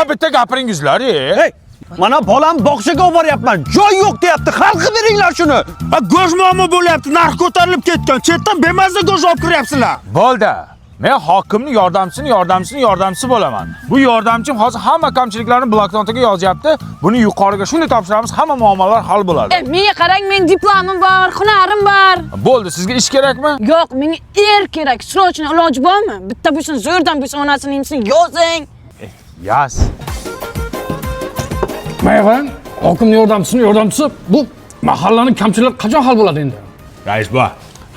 Bitta gapiringizlar. Hey, mana bolam bog'chaga olib boryapman. Joy yo'q deyapti. Xalqqa beringlar shuni. Go'sht muammo bo'lyapti. Narx ko'tarilib ketgan. Chetdan bemazza go'sht olib kiryapsizlar. Bo'ldi. Men hokimning yordamchisi bo'laman. Bu yordamchim hozir hamma kamchiliklarni bloknotiga yozyapti. Buni yuqoriga shunday topshiramiz, hamma muammolar hal bo'ladi. Menga qarang, men diplomim bor, hunarim bor. Bo'ldi, sizga ish kerakmi? Yo'q, menga kerak. Srochni iloji bormi? Bitta bo'lsin, zo'rdan bo'lsin, onasini imsin yozing. Yaz. Mayvan, hokimning yordamchisi bu mahallaning kamchiliklari qachon hal bo'ladi endi? Rais bu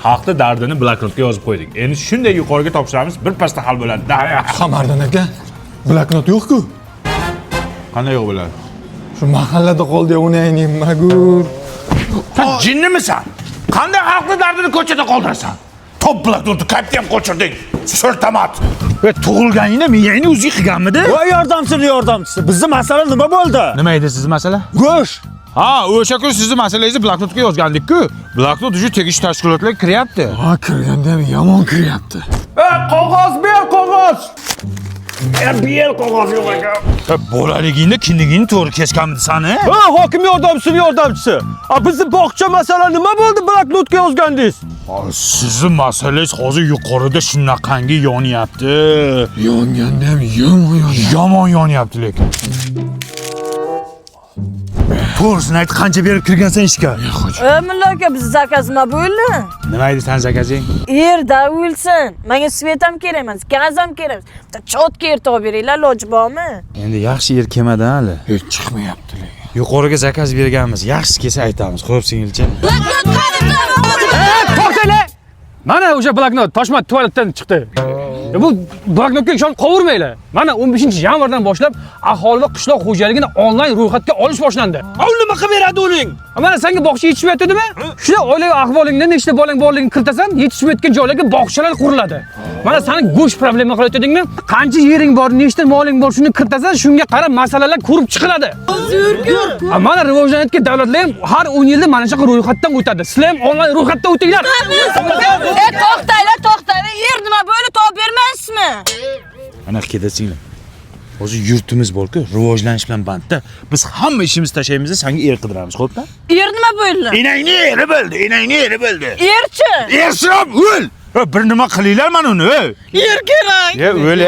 xalqning dardini bloknotga yozib qo'ydik. Endi shunday yuqoriga topshiramiz, bir pasda hal bo'ladi. Qamariddin aka, bloknot yo'q-ku. Qanday yo'q bo'ladi? Shu mahallada qoldi, uni aytaymi, magur. Sen jinnimisan? Qanday xalqning dardini ko'chada qoldirasan? Top bloknotni qayerda ham qo'chirding? So'rtamat. Ve tug'ilganingda miyangni o'zi qilganmidi? Voy yordamchisi. Bizning masala nima bo'ldi? Nima edi sizning masala? Go'sht. Ha, o'sha kun sizning masalangizni bloknotga yozgandik-ku. Bloknot uchun tegishli tashkilotlar kiryapti. Ha, kirganda ham yomon kiryapti. Qog'oz ber, qog'oz. Ber qog'oz yo'q ekan. Bolaligingda kindigingni to'g'ri kesganmidi sani? Ha, hokim yordamchisi. Bizning bog'cha masala nima bo'ldi bloknotga yozgandingiz? Sizning masalangiz hozir yuqorida shunaqangi yonyapti. Yonganda ham yomon Yonyapti lekin. To'g'risini ayt, qancha berib kirgansan ishga? Mulla aka, biz zakaz nima bo'ldi? Nima edi san zakazing? Yerda o'lsin. Menga svet ham kerak emas, gaz ham kerak. Bitta chotga yer topib beringlar, iloji bormi? Endi yaxshi yer kelmadi hali. Hech chiqmayapti lekin. Yuqoriga zakaz berganmiz. Yaxshisi kelsa aytamiz. Xo'p, singilcha. To'xtanglar. Mana o'sha bloknot Toshmat tualetdan chiqdi. Bu bloknotga ishonib qovurmanglar. Mana 15-yanvardan boshlab aholi va qishloq xo'jaligini onlayn ro'yxatga olish boshlandi. Nima qilib beradi uning? Mana senga bog'cha yetishmayaptimi? Shuna oilaviy ahvolingda nechta bolang borligini kiritasan, yetishmayotgan joylarga bog'chalar quriladi. Mana seni go'sht problema qilayotganingmi? Qancha yering bor, nechta moling bor, shuni kiritasan, shunga qarab masalalar ko'rib chiqiladi. Mana rivojlanayotgan davlatlar ham har 10 yilda mana shu ro'yxatdan o'tadi. Sizlar ham onlayn ro'yxatdan o'tinglar. To'xtanglar. Yer nima bo'ldi, topib bermaysizmi? Ana kedasinglar. Hozir yurtimiz bor-ku, rivojlanish bilan bandda. Biz hamma ishimizni tashlaymiz, senga yer qidiramiz, xo'pmi? Yer nima bo'ldi? Enangni eri bo'ldi. Yerchi? Ersirab o'l. Bir nima qilinglar mana uni. Yer kerak. O'l.